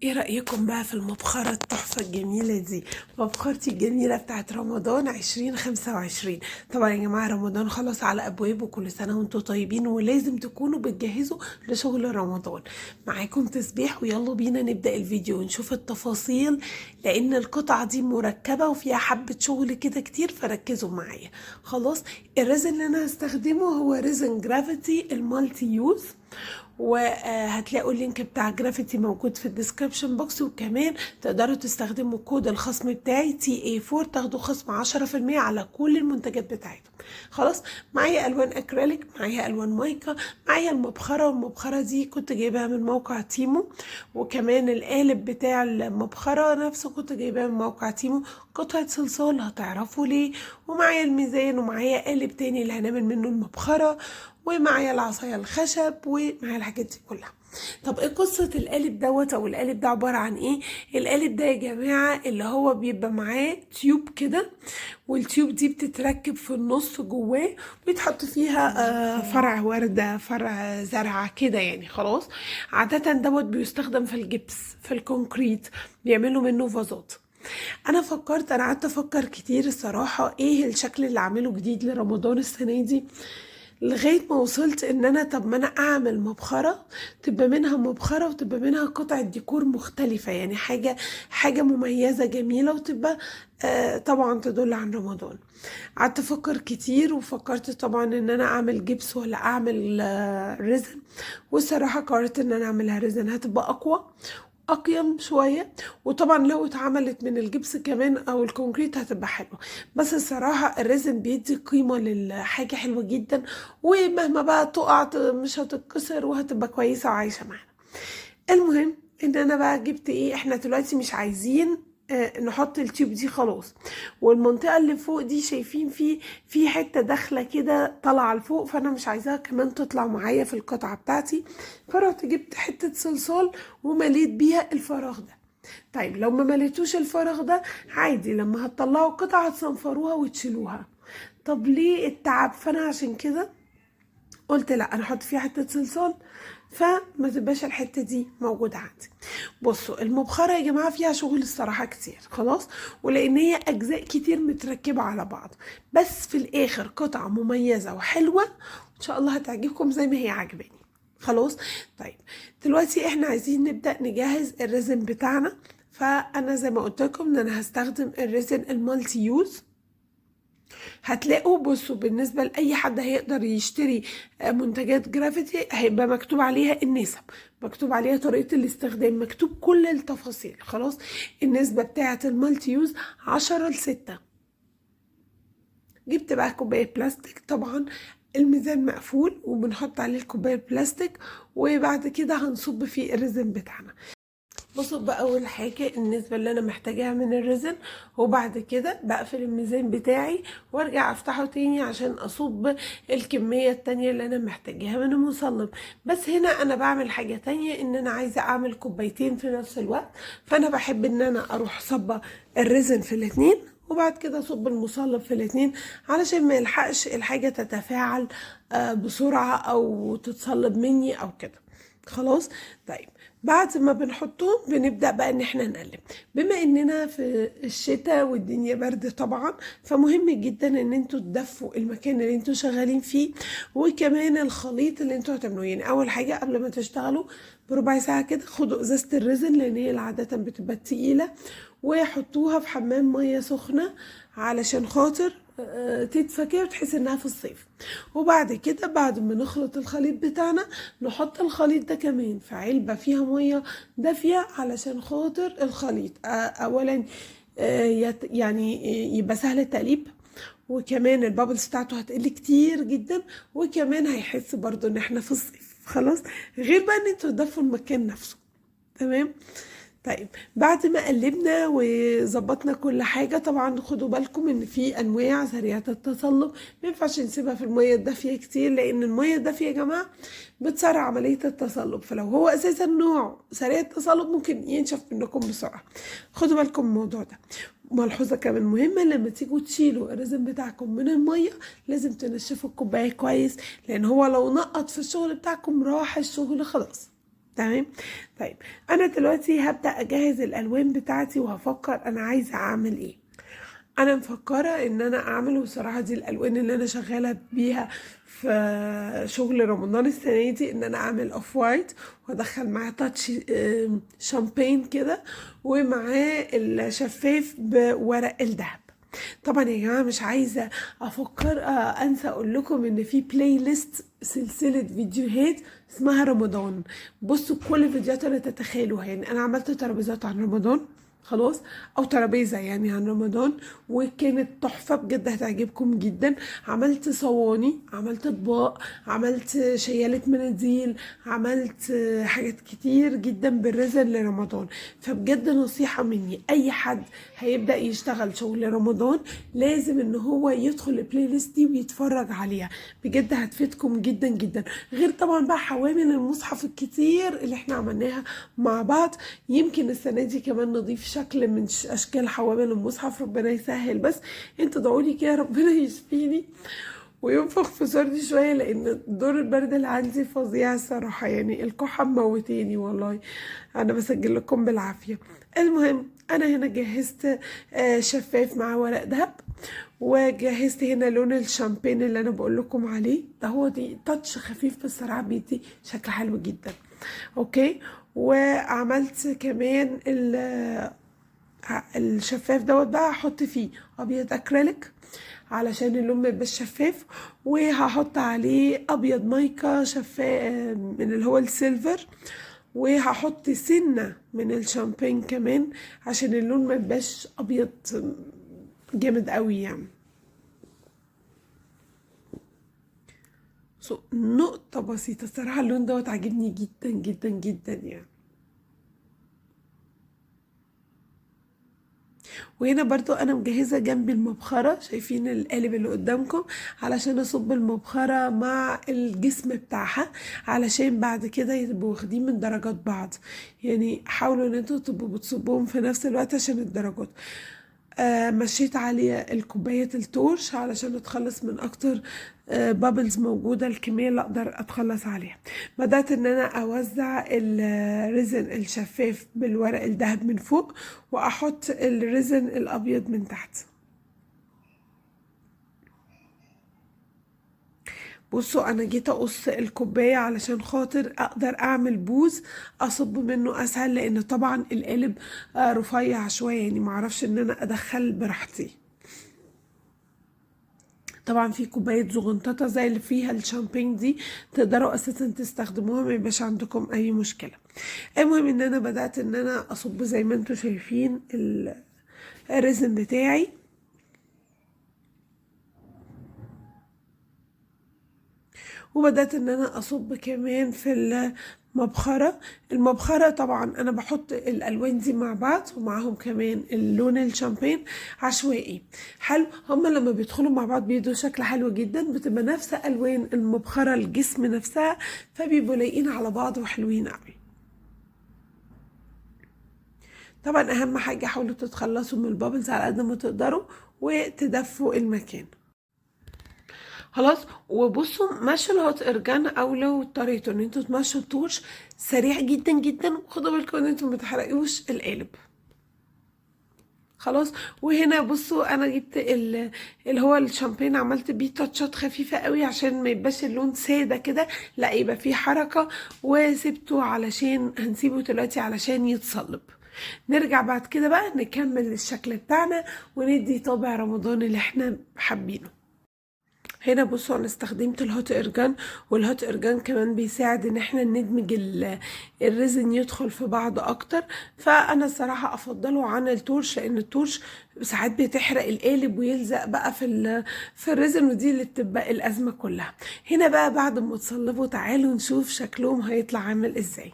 ايه رأيكم بقى في المبخرة التحفة الجميلة دي؟ مبخرتي الجميلة بتاعت رمضان 2025. طبعا يا جماعة رمضان خلاص على أبوابه، كل سنة وانتم طيبين، ولازم تكونوا بتجهزوا لشغل رمضان. معاكم تسبيح، ويلا بينا نبدأ الفيديو ونشوف التفاصيل، لأن القطعة دي مركبة وفيها حبة شغل كده كتير، فركزوا معايا. خلاص. الريزن اللي أنا هستخدمه هو ريزن جرافيتي المالتي يوز، وهتلاقوا اللينك بتاع جرافيتي موجود في الديسكريبشن بوكس، وكمان تقدروا تستخدموا كود الخصم بتاعي TA4، تاخدوا خصم 10% على كل المنتجات بتاعتهم. خلاص. معايا الوان اكريليك، معايا الوان مايكا، معايا المبخره، والمبخره دي كنت جايباها من موقع تيمو، وكمان القالب بتاع المبخره نفسه كنت جايباه من موقع تيمو. قطعه صلصال هتعرفوا ليه، ومعايا الميزان، ومعايا قالب تاني اللي هنعمل منه المبخره، ومعايا العصاية الخشب، ومعايا الحاجات دي كلها. طب ايه قصة القالب دوت، او القالب ده عبارة عن ايه؟ القالب ده يا جماعة اللي هو بيبقى معاه تيوب كده، والتيوب دي بتتركب في النص جواه، ويتحط فيها فرع وردة، فرع زرعة كده يعني. خلاص. عادة دوت بيستخدم في الجبس، في الكونكريت، بيعملوا منه فازات. انا قعدت افكر كتير الصراحة ايه الشكل اللي اعمله جديد لرمضان السنة دي، لغاية ما وصلت ان انا طب ما انا اعمل مبخرة، تبقى منها مبخرة وتبقى منها قطعة ديكور مختلفة، يعني حاجة مميزة جميلة، وتبقى طبعا تدل عن رمضان. قعدت افكر كتير، وفكرت طبعا ان انا اعمل جبس ولا اعمل ريزن. والصراحة قررت ان انا اعملها ريزن، هتبقى اقوى، اقيم شويه. وطبعا لو اتعملت من الجبس كمان او الكونكريت هتبقى حلوه. بس الصراحه الريزن بيدي قيمه للحاجه حلوه جدا، ومهما بقى تقع مش هتتكسر، وهتبقى كويسه وعايشه معانا. المهم ان انا بقى جبت ايه، احنا دلوقتي مش عايزين نحط التيوب دي خلاص، والمنطقة اللي فوق دي شايفين في حتة داخلة كده طالعة لفوق، فانا مش عايزاها كمان تطلع معايا في القطعة بتاعتي. فرحت جبت حتة صلصال ومليت بيها الفراغ ده. طيب لو ما مليتوش الفراغ ده، عادي لما هتطلعوا القطعة هتصنفروها وتشيلوها. طب ليه التعب؟ فانا عشان كده قلت لا، انا احط فيها حته صلصال، فما تبقاش الحته دي موجوده عندي. بصوا المبخره يا جماعه فيها شغل الصراحه كتير. خلاص. ولان هي اجزاء كتير متركبه على بعض، بس في الاخر قطعه مميزه وحلوه، ان شاء الله هتعجبكم زي ما هي عجباني. خلاص. طيب دلوقتي احنا عايزين نبدا نجهز الريزن بتاعنا. فانا زي ما قلت لكم ان انا هستخدم الريزن المالتي يوز. هتلاقوا بصوا بالنسبة لأي حد هيقدر يشتري منتجات جرافيتي، هيبقى مكتوب عليها النسب، مكتوب عليها طريقة الاستخدام، مكتوب كل التفاصيل. خلاص. النسبة بتاعة المالتي يوز 10 ل6. جبت بقى كوباية بلاستيك، طبعا الميزان مقفول، وبنحط عليه الكوباية البلاستيك، وبعد كده هنصب فيه الريزن بتاعنا. بصب بقى اول حاجه النسبه اللي انا محتاجاها من الريزن، وبعد كده بقفل الميزان بتاعي، وارجع افتحه تاني عشان اصب الكميه التانية اللي انا محتاجاها من المصلب. بس هنا انا بعمل حاجه تانية، ان انا عايزه اعمل كوبايتين في نفس الوقت، فانا بحب ان انا اروح صبه الريزن في الاتنين، وبعد كده اصب المصلب في الاتنين، علشان ما يلحقش الحاجه تتفاعل بسرعه او تتصلب مني او كده. خلاص. طيب بعد ما بنحطهم بنبدأ بقى ان احنا نقلب. بما اننا في الشتاء والدنيا برد طبعا، فمهم جدا ان انتوا تدفوا المكان اللي انتوا شغالين فيه، وكمان الخليط اللي انتوا هتعملوه. يعني اول حاجة قبل ما تشتغلوا بربع ساعة كده، خدوا ازازة الريزن لان هي عادة بتبقى تقيلة، وحطوها في حمام مية سخنة، علشان خاطر تدفى كده وتحس انها في الصيف. وبعد كده بعد ما نخلط الخليط بتاعنا، نحط الخليط ده كمان في علبة فيها مية دافية، علشان خاطر الخليط اولا يعني يبقى سهل التقليب، وكمان البابلز بتاعته هتقل كتير جدا، وكمان هيحس برضو ان احنا في الصيف. خلاص. غير بقى ان انتوا تدفوا المكان نفسه. تمام. طيب بعد ما قلبنا وظبطنا كل حاجة، طبعا خدوا بالكم ان في انواع سريعة التصلب، ما ينفعش نسيبها في المية الدافية كتير، لان المية الدافية يا جماعة بتسرع عملية التصلب، فلو هو اساسا نوع سريع التصلب ممكن ينشف منكم بسرعة. خدوا بالكم من الموضوع ده. ملحوظة كمان مهمة، لما تيجوا تشيلوا الريزن بتاعكم من المية، لازم تنشفوا الكوباية كويس، لان هو لو نقط في الشغل بتاعكم راح الشغل خلاص. تمام. طيب انا دلوقتي هبدأ اجهز الالوان بتاعتي وهفكر انا عايزة اعمل ايه. انا مفكره ان انا اعمل، بصراحه دي الالوان اللي انا شغاله بيها في شغل رمضان السنه دي، ان انا اعمل اوف وايت وادخل معاه تاتش شامبين كده، ومعاه الشفاف بورق الذهب. طبعا يا جماعه مش عايزه افكر انسى اقول لكم ان في بلاي ليست سلسله فيديوهات اسمها رمضان. بصوا كل الفيديوهات اللي تتخيلوها، يعني انا عملت ترابيزات عن رمضان خلاص، او ترابيزه يعني عن رمضان، وكانت تحفه بجد هتعجبكم جدا. عملت صواني، عملت اطباق، عملت شياله مناديل، عملت حاجات كتير جدا بالرزق لرمضان. فبجد نصيحه مني، اي حد هيبدا يشتغل شغل رمضان لازم ان هو يدخل البلاي ليست دي ويتفرج عليها، بجد هتفيدكم جدا جدا. غير طبعا بقى حوامل المصحف الكتير اللي احنا عملناها مع بعض. يمكن السنه دي كمان نضيف شكل من اشكال حوامل المصحف، ربنا يسهل. بس انتوا ادعولي كده ربنا يشفيني وينفخ في صدري شويه، لان دور البرد اللي عندي فظيع الصراحه، يعني الكحه موتاني والله. انا بسجل لكم بالعافيه. المهم انا هنا جهزت شفاف مع ورق دهب، وجهزت هنا لون الشامبين اللي انا بقول لكم عليه ده، هو دي تاتش خفيف بصراحه بيدي شكل حلو جدا. اوكي. وعملت كمان الشفاف دوت بقى هحط فيه ابيض اكريليك علشان اللون ما يبقاش شفاف، وهحط عليه ابيض مايكا شفاف من اللي هو السيلفر، وهحط سنة من الشامبين كمان عشان اللون ما يبقاش ابيض جامد قوي يعني. نقطة بسيطة الصراحة، اللون دوت عاجبني جدا جدا جدا يعني. وهنا برضو انا مجهزة جنب المبخرة، شايفين القالب اللي قدامكم، علشان اصب المبخرة مع الجسم بتاعها، علشان بعد كده يبقوا واخدين من درجات بعض. يعني حاولوا ان انتوا تبقوا بتصبوهم في نفس الوقت عشان الدرجات. مشيت عليه الكوباية التورش علشان اتخلص من اكتر بابلز موجودة، الكمية اللي اقدر اتخلص عليها. بدأت ان انا اوزع الريزن الشفاف بالورق الذهب من فوق، واحط الريزن الابيض من تحت. بصوا انا جيت اقص الكوباية علشان خاطر اقدر اعمل بوز اصب منه اسهل، لان طبعا القالب رفيع شوية، يعني معرفش ان انا ادخل براحتي. طبعا في كوباية زغنططة زي اللي فيها الشامبين دي تقدروا اساسا تستخدموها، ما يبقاش عندكم اي مشكلة. المهم ان انا بدأت ان انا اصب زي ما انتوا شايفين الريزن بتاعي، وبدأت ان انا اصب كمان في المبخرة. المبخرة طبعا انا بحط الالوان دي مع بعض ومعاهم كمان اللون الشامبين عشوائي. حلو، هما لما بيدخلوا مع بعض بيدوا شكل حلو جدا، بتبقى نفس الوان المبخرة الجسم نفسها، فبيبقوا لايقين على بعض وحلوين قوي. طبعا اهم حاجة حاولوا تتخلصوا من البابلز على قد ما تقدروا وتدفوا المكان. خلاص. وبصوا مشوا الهوت ارجان، او لو اضطريتوا ان انتوا تمشوا التورش سريع جدا جدا، وخدوا بالكم ان انتوا متحرقوش القالب. خلاص. وهنا بصوا انا جبت اللي هو الشامبين، عملت بيه تاتشات خفيفه قوي عشان ما يبقاش اللون ساده كده، لا يبقى فيه حركه، وسبته علشان هنسيبه دلوقتي علشان يتصلب. نرجع بعد كده بقى نكمل الشكل بتاعنا وندي طابع رمضان اللي احنا حابينه. هنا بصوا انا استخدمت الهوت ارجان، والهوت ارجان كمان بيساعد ان احنا ندمج الريزن يدخل في بعض اكتر. فانا الصراحة افضله عن التورش، لان التورش ساعات بتحرق القالب ويلزق بقى في الريزن، ودي اللي بتبقى الازمة كلها. هنا بقى بعد ما تصلبوا تعالوا نشوف شكلهم هيطلع عامل ازاي.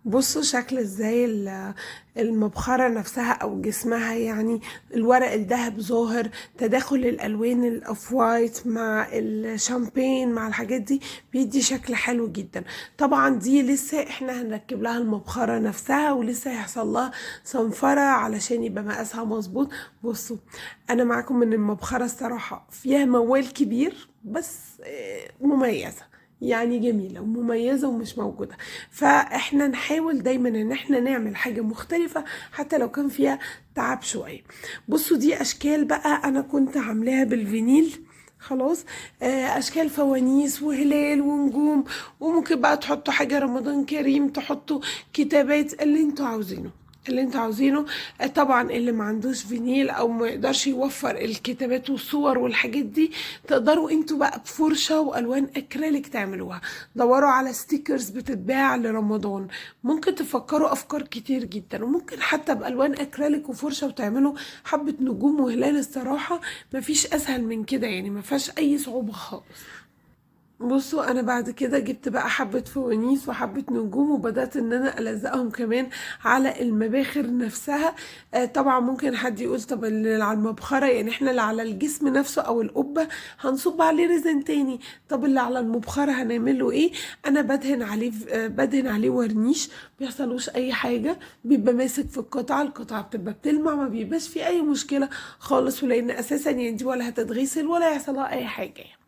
بصوا شكل ازاي المبخرة نفسها او جسمها، يعني الورق الذهب ظاهر، تداخل الالوان الاوف وايت مع الشامبين مع الحاجات دي بيدي شكل حلو جدا. طبعا دي لسه احنا هنركب لها المبخرة نفسها، ولسه هيحصل لها صنفرة علشان يبقى مقاسها مظبوط. بصوا انا معاكم من المبخرة الصراحة فيها موال كبير، بس مميزة، يعني جميلة ومميزة ومش موجودة. فاحنا نحاول دايما ان احنا نعمل حاجة مختلفة حتى لو كان فيها تعب شوية. بصوا دي اشكال بقى انا كنت عاملاها بالفينيل. خلاص. اشكال فوانيس وهلال ونجوم، وممكن بقى تحطوا حاجة رمضان كريم، تحطوا كتابات، اللي انتوا عاوزينه اللي انتوا عاوزينه. طبعا اللي ما عندوش فينيل او ما يقدرش يوفر الكتابات والصور والحاجات دي، تقدروا انتوا بقى بفرشة والوان اكريليك تعملوها. دوروا على ستيكرز بتتباع لرمضان، ممكن تفكروا افكار كتير جدا، وممكن حتى بالوان اكريليك وفرشة وتعملوا حبة نجوم وهلال. الصراحة مفيش اسهل من كده، يعني مفيهاش اي صعوبة خالص. بصوا انا بعد كده جبت بقى حبة فوانيس وحبة نجوم، وبدأت ان انا الزقهم كمان على المباخر نفسها. طبعا ممكن حد يقول طب اللي على المبخرة، يعني احنا اللي على الجسم نفسه او القبة هنصب عليه ريزن تاني، طب اللي على المبخرة هنعمله ايه؟ انا بدهن عليه ورنيش، بيحصلوش اي حاجة، بيبقى ماسك في القطعة بتبقى بتلمع، ما بيبقاش في اي مشكلة خالص، ولان اساسا يعني دي ولا هتتغسل ولا يحصلها اي حاجة يعني.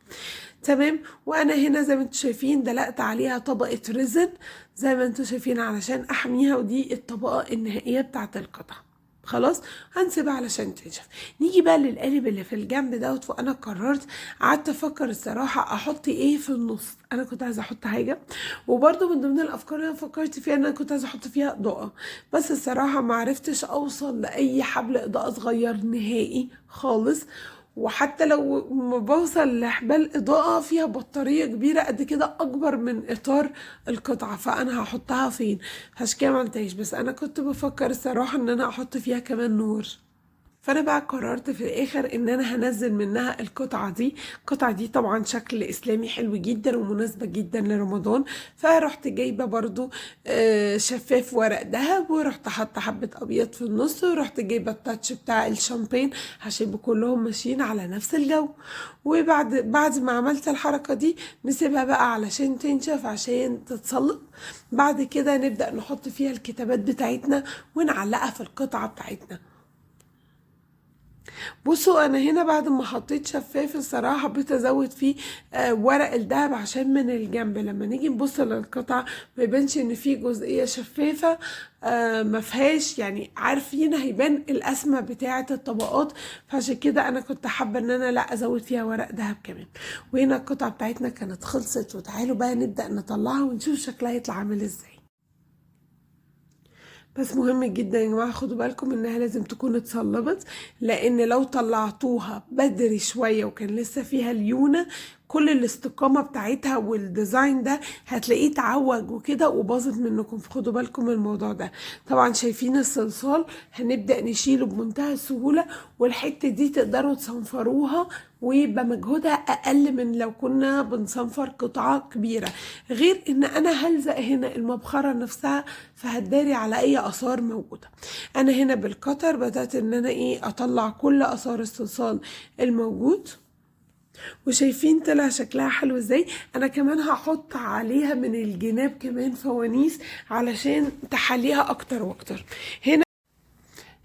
تمام. وانا هنا زي ما انتم شايفين دلقت عليها طبقة ريزن زي ما انتم شايفين علشان احميها، ودي الطبقة النهائية بتاعت القطعة. خلاص. هنسيبها علشان تنشف. نيجي بقى للقالب اللي في الجنب دوت، وانا قررت قعدت افكر الصراحة احط ايه في النص. انا كنت عايزة احط حاجة، وبرده من ضمن الافكار اللي انا فكرت فيها ان انا كنت عايزة احط فيها اضاءة، بس الصراحة ما عرفتش اوصل لاي حبل اضاءة صغير نهائي خالص. وحتى لو ما بوصل لحبال إضاءة فيها بطارية كبيرة قد كده أكبر من إطار القطعة، فأنا هحطها فين؟ عشان كده معملتهاش، بس أنا كنت بفكر الصراحة إن أنا أحط فيها كمان نور. فانا بقى قررت في الاخر ان انا هنزل منها القطعه دي طبعا شكل اسلامي حلو جدا ومناسبه جدا لرمضان. فرحت جايبه برضو شفاف ورق دهب، ورحت حاطه حبه ابيض في النص، ورحت جايبه التاتش بتاع الشامبين عشان يبقوا كلهم ماشيين على نفس الجو. وبعد ما عملت الحركه دي نسيبها بقى علشان تنشف عشان تتصلب. بعد كده نبدا نحط فيها الكتابات بتاعتنا ونعلقها في القطعه بتاعتنا. بصوا انا هنا بعد ما حطيت شفاف الصراحه حبيت ازود فيه ورق الدهب عشان من الجنب لما نيجي نبص للقطعه ما يبانش ان في جزئيه شفافه ما فيهاش، يعني عارفين هيبان القسمه بتاعه الطبقات. فعشان كده انا كنت حابه ان انا لا ازود فيها ورق دهب كمان. وهنا القطعه بتاعتنا كانت خلصت، وتعالوا بقى نبدا نطلعها ونشوف شكلها يطلع عامل ازاي. بس مهم جدا يا جماعة خدوا بالكم انها لازم تكون اتصلبت، لان لو طلعتوها بدري شوية وكان لسه فيها ليونة كل الاستقامة بتاعتها والديزاين ده هتلاقيه اتعوج وكده وباظت منكم، فخدوا بالكم من الموضوع ده. طبعا شايفين الصلصال هنبدأ نشيله بمنتهى السهولة، والحتة دي تقدروا تصنفروها ويبقى مجهودها اقل من لو كنا بنصنفر قطعة كبيرة. غير ان انا هلزق هنا المبخرة نفسها فهتداري على اي اثار موجودة. انا هنا بالقطر بدأت ان انا اطلع كل اثار الصلصال الموجود، وشايفين طلع شكلها حلو ازاي. انا كمان هحط عليها من الجناب كمان فوانيس علشان تحليها اكتر واكتر.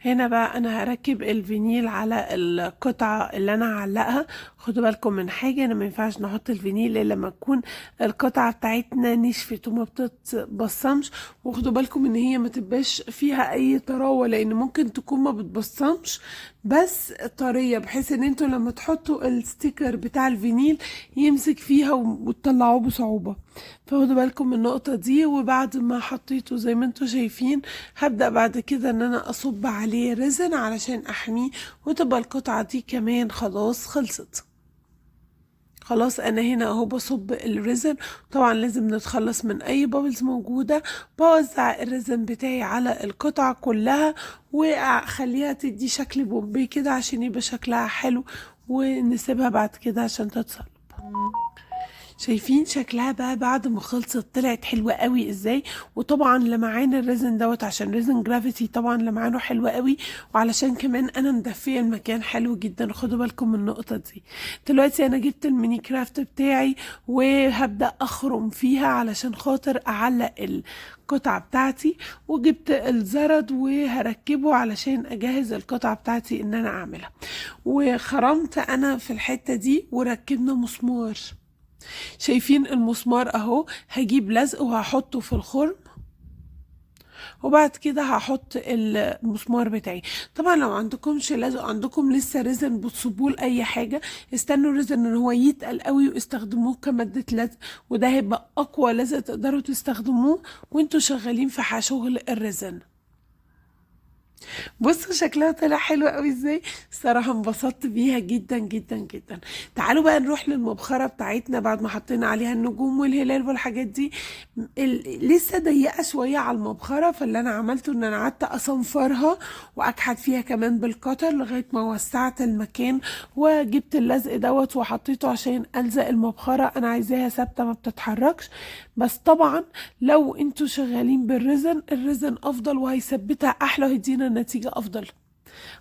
هنا بقى انا هركب الفينيل على القطعة اللي انا هعلقها. خدوا بالكم من حاجة، انا ما ينفعش نحط الفينيل الا لما تكون القطعة بتاعتنا نشفت وما بتتبصمش، وخدوا بالكم ان هي ما تبقاش فيها اي طراوة، لان ممكن تكون ما بتبصمش بس طرية، بحيث ان انتوا لما تحطوا الستيكر بتاع الفينيل يمسك فيها وتطلعوه بصعوبة. فخدوا بالكم من النقطة دي. وبعد ما حطيته زي ما انتوا شايفين هبدأ بعد كده ان انا اصب عليه ريزن علشان احميه، وتبقى القطعة دي كمان خلاص خلصت. خلاص انا هنا اهو بصب الريزن. طبعا لازم نتخلص من اي بابلز موجودة. بوزع الريزن بتاعي على القطعة كلها واخليها تدي شكل بومبي كده عشان يبقى شكلها حلو، ونسيبها بعد كده عشان تتصلب. شايفين شكلها بقى بعد ما خلصت طلعت حلوة قوي ازاي. وطبعا لمعان الريزن دوت عشان ريزن جرافيتي طبعا لمعانه حلوة قوي، وعلشان كمان انا مدفية المكان حلو جدا. خدوا بالكم من النقطة دي. دلوقتي انا جبت الميني كرافت بتاعي وهبدأ اخرم فيها علشان خاطر اعلق القطعة بتاعتي، وجبت الزرد وهركبه علشان اجهز القطعة بتاعتي ان انا اعملها. وخرمت انا في الحتة دي وركبنا مسمار. شايفين المسمار اهو، هجيب لزق وهحطه في الخرم، وبعد كده هحط المسمار بتاعي. طبعا لو عندكمش لازق، عندكم لسه ريزن بتصبوه لاي حاجه، استنوا الريزن ان هو يتقل قوي واستخدموه كماده لزق، وده هيبقى اقوى لزق تقدروا تستخدموه وانتوا شغالين في شغل الريزن. بصوا شكلها طلع حلو قوي ازاي، الصراحه انبسطت بيها جدا جدا جدا. تعالوا بقى نروح للمبخره بتاعتنا بعد ما حطينا عليها النجوم والهلال والحاجات دي. لسه ضيقه شويه على المبخره، فاللي انا عملته ان انا قعدت اصنفرها واكحت فيها كمان بالقطر لغايه ما وسعت المكان، وجبت اللزق دوت وحطيته عشان الزق المبخره، انا عايزاها ثابته ما بتتحركش. بس طبعا لو انتوا شغالين بالريزن، الريزن افضل وهيثبتها احلى وهيدينا نتيجة افضل.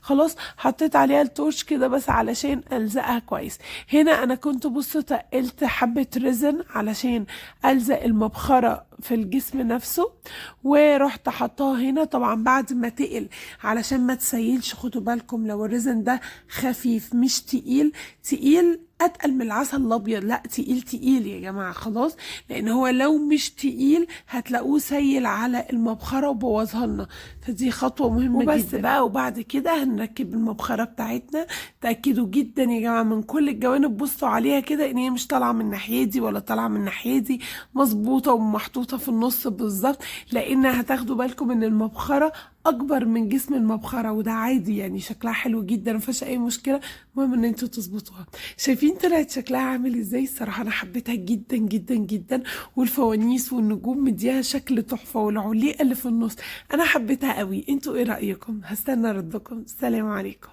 خلاص حطيت عليها التورش كده بس علشان الزقها كويس. هنا انا كنت بص تقلت حبة ريزن علشان الزق المبخرة في الجسم نفسه، ورحت حطاها هنا طبعا بعد ما تقل علشان ما تسيلش. خدوا بالكم لو الريزن ده خفيف مش تقيل، تقيل اتقل من العسل الابيض، لا تقيل تقيل يا جماعه خلاص، لان هو لو مش تقيل هتلاقوه سيل على المبخره وبوظها لنا، فدي خطوه مهمه جدا. وبس بقى، وبعد كده هنركب المبخره بتاعتنا. تاكدوا جدا يا جماعه من كل الجوانب، بصوا عليها كده ان هي مش طالعه من الناحيه دي ولا طالعه من الناحيه دي، مظبوطه ومحطوطه في النص بالظبط، لان هتاخدوا بالكم ان المبخره اكبر من جسم المبخره، وده عادي يعني شكلها حلو جدا مفيهاش اي مشكله، المهم ان انتوا تظبطوها. شايفين طلعت شكلها عامل ازاي؟ الصراحه انا حبيتها جدا جدا جدا، والفوانيس والنجوم مديها شكل تحفه، والعليقه اللي في النص انا حبيتها قوي. انتوا ايه رايكم؟ هستنى ردكم. السلام عليكم.